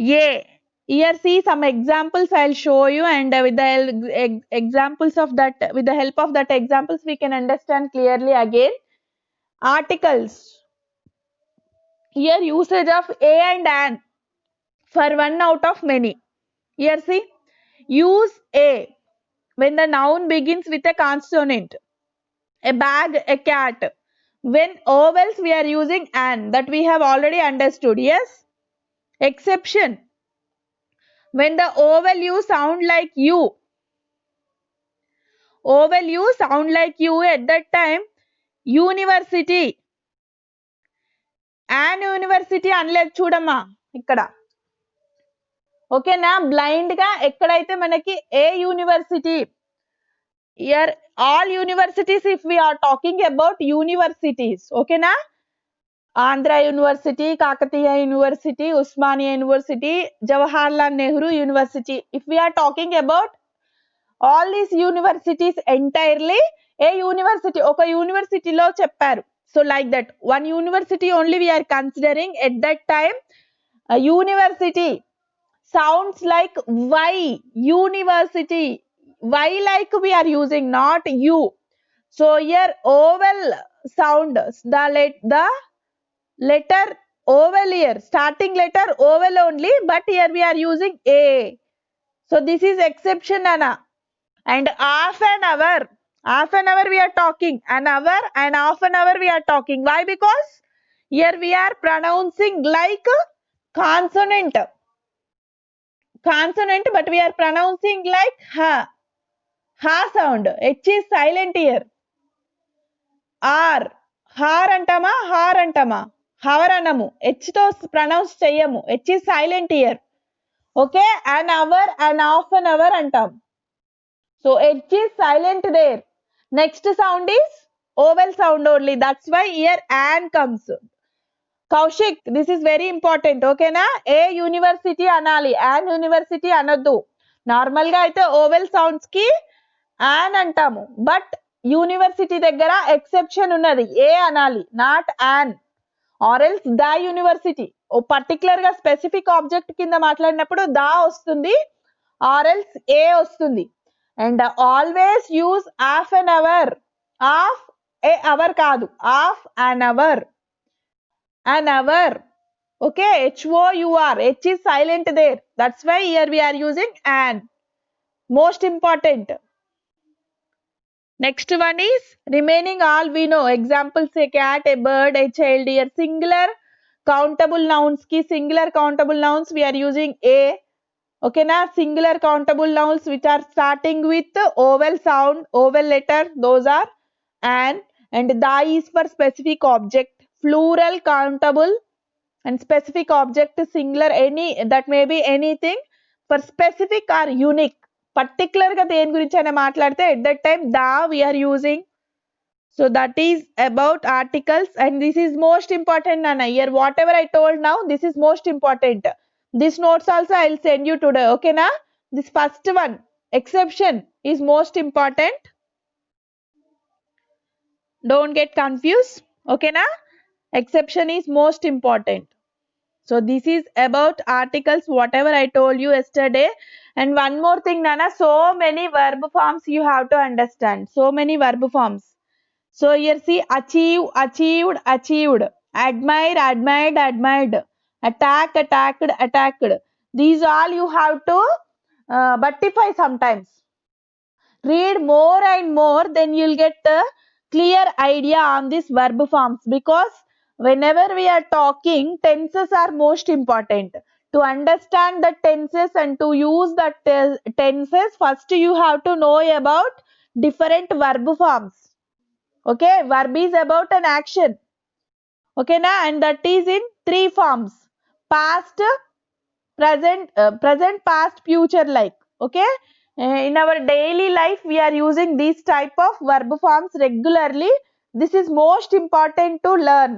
A. Here see some examples I'll show you, and with the examples of that, with the help of that examples, we can understand clearly again. Articles. Here usage of a and an for one out of many. Here see, use a when the noun begins with a consonant. A bag, a cat. When vowels we are using an, that we have already understood. Yes. Exception. When the vowel you sound like you. Vowel you sound like you at that time. University. An university అనలేదు చూడమ్మా ఇక్కడ. ఓకేనా, blind గా ఎక్కడైతే మనకి ఏ university, here all universities, if we are talking about universities, ఓకేనా, Andhra University, Kakatiya University, Usmania University, Jawaharlal Nehru University. If we are talking about all these universities entirely, a university, oka university lo chepparu. So like that, one university only we are considering at that time. A university sounds like Y, university. Y like we are using, not U. So here vowel sound, the letter vowel here, starting letter vowel only, but here we are using A. So this is exception, Anna. And half an hour we are talking, an hour and half an hour we are talking. Why? Because here we are pronouncing like consonant, but we are pronouncing like ha sound. H is silent here. R, har antama, har anamu, H to pronounce cheyamu, H is silent here. Okay, an hour and half an hour antam. So H is silent there. Next sound is vowel sound only. That's why here an comes. Kaushik, this is very important. Okay na? A university anali, an university anaddu. Normal ga aithe vowel sounds ki an antamu. But university daggara exception unnadi. A anali, not an. Or else the university. ఓ particular గా specific object కింద మాట్లాడినప్పుడు the వస్తుంది, or else a వస్తుంది. And always use half an hour. Half a hour కాదు, half an hour. An hour. Okay, HOUR. H is silent there. That's why here we are using an. Most important. Next one is remaining all we know. Examples, a cat, a bird, a child. Here singular countable nouns ki singular countable nouns we are using a. Okay na, singular countable nouns which are starting with vowel sound, vowel letter, those are an. And da is for specific object. Plural countable and specific object singular, any that may be anything. For specific or unique, particular ga deni gurinchi ana maatladte at that time da we are using. So that is about articles, and this is most important, Nana. Here whatever I told now, this is most important. This notes also I will send you today. Okay na? This first one, exception, is most important. Don't get confused. Okay na? Exception is most important. So this is about articles, whatever I told you yesterday. And one more thing, Nana, so many verb forms you have to understand. So many verb forms. So here see, achieve, achieved, achieved. Admire, admired, admired. Attack, attacked, attacked. These all you have to buttify sometimes. Read more and more, then you'll get a clear idea on these verb forms, because whenever we are talking, tenses are most important. To understand the tenses and to use the tenses, first you have to know about different verb forms. Okay, verb is about an action. Okay, na, and that is in three forms: past, present, past, future, like. Okay, in our daily life we are using these type of verb forms regularly. This is most important to learn.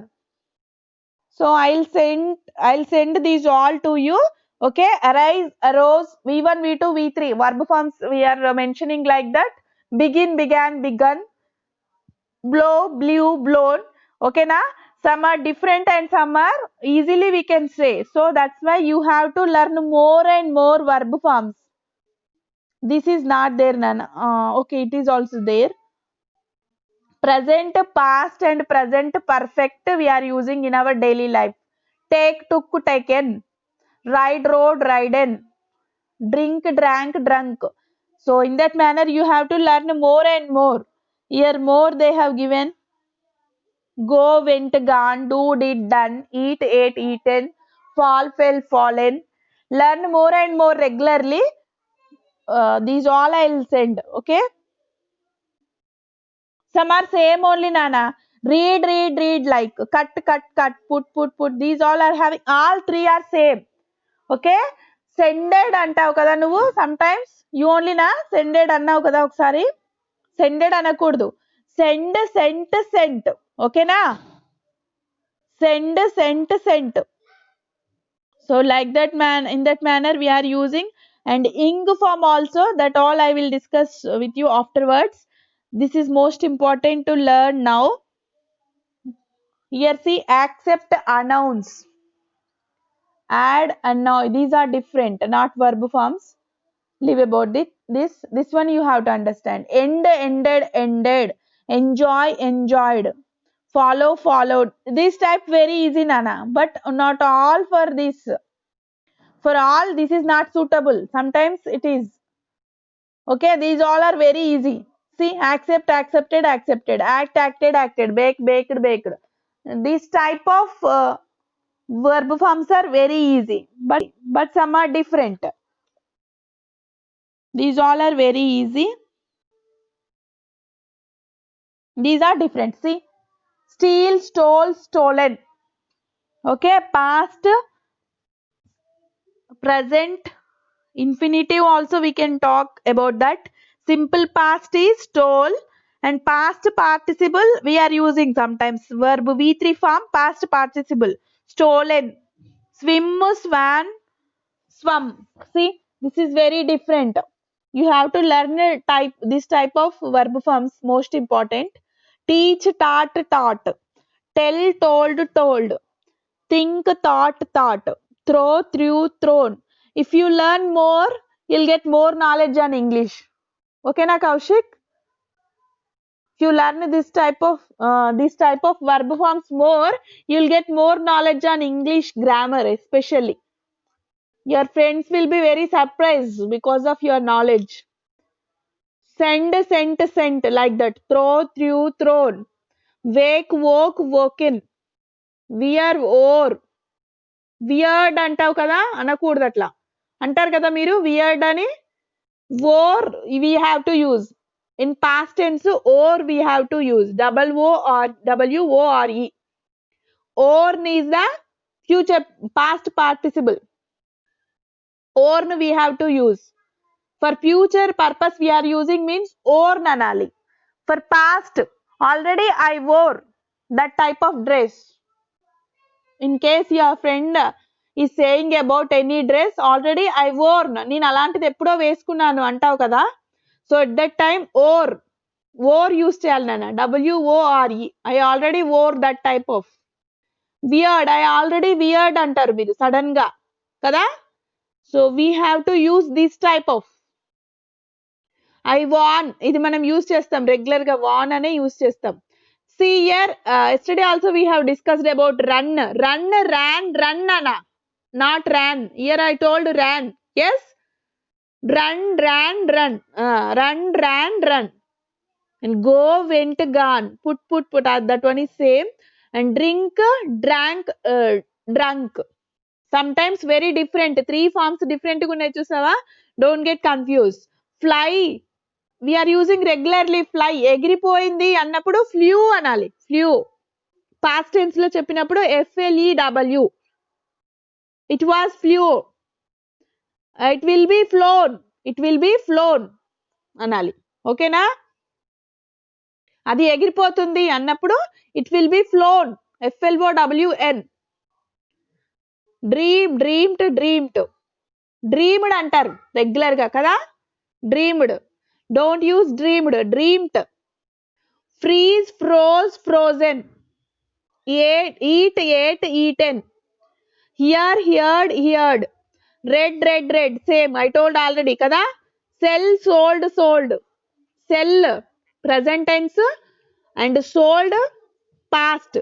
So I'll send these all to you. Okay, arise, arose, v1, v2, v3 verb forms we are mentioning like that. Begin, began, begun. Blow, blew, blown. Okay na? Some are different and some are easily we can say. So that's why you have to learn more and more verb forms. This is not there, Nana. Okay, it is also there. Present, past and present perfect we are using in our daily life. Take, took, taken. Ride, rode, ridden. Drink, drank, drunk. So in that manner you have to learn more and more. Here more they have given. Go, went, gone, do, did, done, eat, ate, eaten, fall, fell, fallen. Learn more and more regularly. These all I will send. Okay. Some are same only, Nana. Read, read, read, like cut, cut, cut, put. These all are having, all three are same. Okay. Sended అంటావు కదా నువ్వు sometimes you only na sended అన్నావు కదా ఒకసారి sended అనకూడదు send sent ఓకేనా send sent so like that in that manner we are using and ing form also that all I will discuss with you afterwards. This is most important to learn now. Here see accept, announce, add, annoy, these are different not verb forms. Leave about this one you have to understand. End, ended, ended. Enjoy, enjoyed. Follow, followed. This type very easy, Nana, but not all for this. For all this is not suitable, sometimes it is. Okay, these all are very easy. See, accept, accepted, accepted. Act, acted, acted. Bake, baked, baked. This type of verb forms are very easy, but some are different. These all are very easy. These are different. See, steal, stole, stolen. Okay, past, present, infinitive also we can talk about that. Simple past is stole and past participle we are using sometimes. Verb V3 form, past participle. Stolen. Swim, swan, swum. See, this is very different. You have to learn this type of verb forms, most important. Teach, taught, taught. Tell, told, told. Think, thought, thought. Throw, threw, thrown. If you learn more, you'll get more knowledge on English. Okay, na Kaushik? If you learn this type of verb forms more, you'll get more knowledge on English grammar, especially. Your friends will be very surprised because of your knowledge. Send, sent, sent, like that. Throw, threw, thrown. Wake, woke, woken. Wear, wore. Weird అంటావు కదా అనకూడదు అట్లా అంటారు కదా మీరు weird అని or we have to use in past tense or we have to use WORE. Or is the future past participle. Or we have to use for future purpose we are using means or nanali. For past already I wore that type of dress. In case your friend is saying about any dress already I worn నేను అలాంటిది ఎప్పుడో వేసుకున్నాను అంటావు కదా so at that time or use చేయాలి నాన్న WORE I already wore that type of. Weird I already weird అంటారు మీరు సడన్ గా కదా so we have to use this type of. I won ఇది మనం యూస్ చేస్తాం రెగ్యులర్ గా వాన్ అనే యూస్ చేస్తాం. See here, yesterday also we have discussed about run, ran, Nana, not ran. Here I told ran. Yes, run, ran, run, run. And go, went, gone. Put. That one is same. And drink, drank, drunk. Sometimes very different. 3 forms different. Don't get confused. Fly. We are using regularly fly. ఎగిరిపోయింది అన్నప్పుడు flew అనాలి. Flew. Past tense లో చెప్పినప్పుడు FLEW. It was flew. It will be flown. It will be flown అనాలి. ఓకేనా? అది ఎగిరిపోతుంది అన్నప్పుడు it will be flown. FLOWN. Dream, dreamed, dreamed. Dreamed అంటారు రెగ్యులర్ గా కదా? Dreamed. Don't use dreamed. Dreamed. Freeze, froze, frozen. eat, ate, eaten. Hear, heard, heard. Read, read, read. Same. I told already. Kada? Sell, sold, sold. Sell, present tense, and sold, past.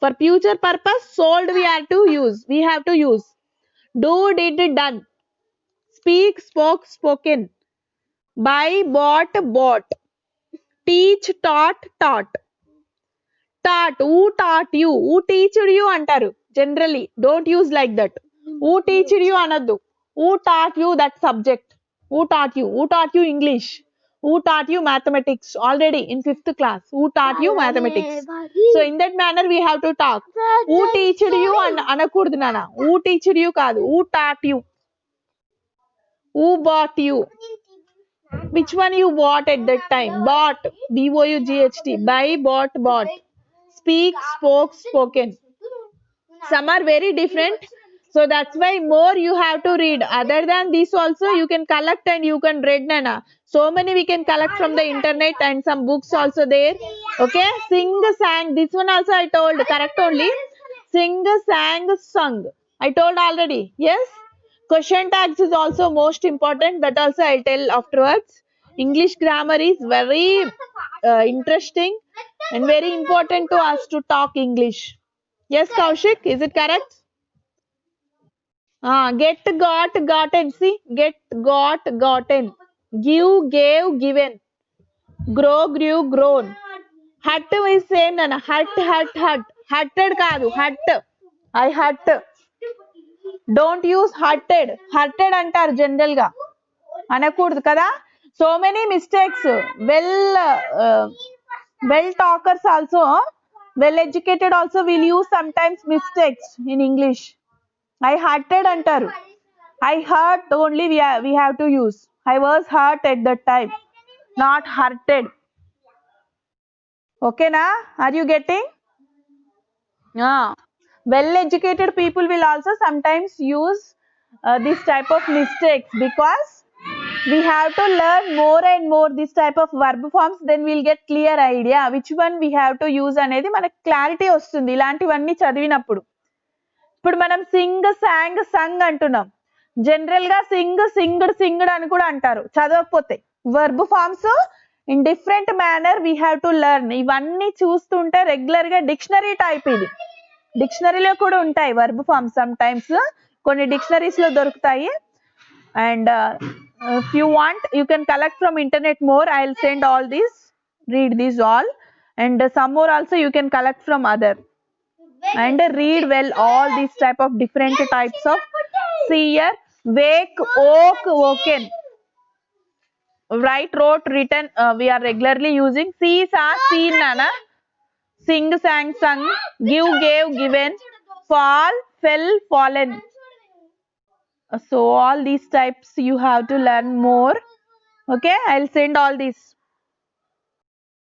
For future purpose, sold we have to use. We have to use. Do, did, done. Speak, spoke, spoken. Buy, bought, bought. Teach, taught, taught. Taught, who taught you? Who teached you antaru. Generally, don't use like that. Who teached you anadu? Who taught you that subject? Who taught you? Who taught you English? Who taught you mathematics? Already in 5th class. Who taught you mathematics? So in that manner we have to talk. Who teached you anakurdu nana. Who teached you kaadu. Who taught you? Who bought you? Which one you bought at that time? Bought. B-O-U-G-H-T. Buy, bought, bought. Speak, spoke, spoken. Some are very different. So that's why more you have to read. Other than this also you can collect and you can read, Nana. So many we can collect from the internet and some books also there. Okay. Sing, sang. This one also I told. Correct only. Sing, sang, sung. I told already. Yes. Question tags is also most important. That also I'll tell afterwards. English grammar is very interesting and very important to us to talk English. Yes, Kaushik, is it correct? Get, got, gotten. See, get, got, gotten. Give, gave, given. Grow, grew, grown. Hut is same, Nana. Hut, hut, hut. Hutted kaadu. Hut. I hut. Don't use hutted. Hutted antar general ga. Anakuddu kada. So many mistakes. Well talkers also, well educated also will use sometimes mistakes in English. I hurted antaru. I hurt only we have to use. I was hurt at that time, not hurted. Okay na? Are you getting? Well educated people will also sometimes use this type of mistakes because we have to learn more and more this type of verb forms, then we'll get clear idea which one we have to use అనేది మనకు clarity వస్తుంది ఇలాంటివన్నీ చదివినప్పుడు. ఇప్పుడు మనం Singh, song, సంగ్ అంటున్నాం. General గా సింగ్, సింగ్డ్, సింగ్డ్ అని కూడా అంటారు చదవకపోతే. Verb forms in different manner we have to learn. ఇవన్నీ చూస్తుంటే రెగ్యులర్ గా డిక్షనరీ టైప్ ఇది. డిక్షనరీలో కూడా ఉంటాయి వర్బ్ ఫార్మ్స్ సమ్ టైమ్స్, కొన్ని డిక్షనరీస్ లో దొరుకుతాయి. And if you want, you can collect from internet more. I'll send all these. Read these all. And some more also you can collect from other. And read well all these type of different types of seer, wake, oak, woken. Write, wrote, written. We are regularly using. See, saw, seen, nana. Sing, sang, sung. Give, gave, given. Fall, fell, fallen. So all these types you have to learn more. Okay, I'll send all these.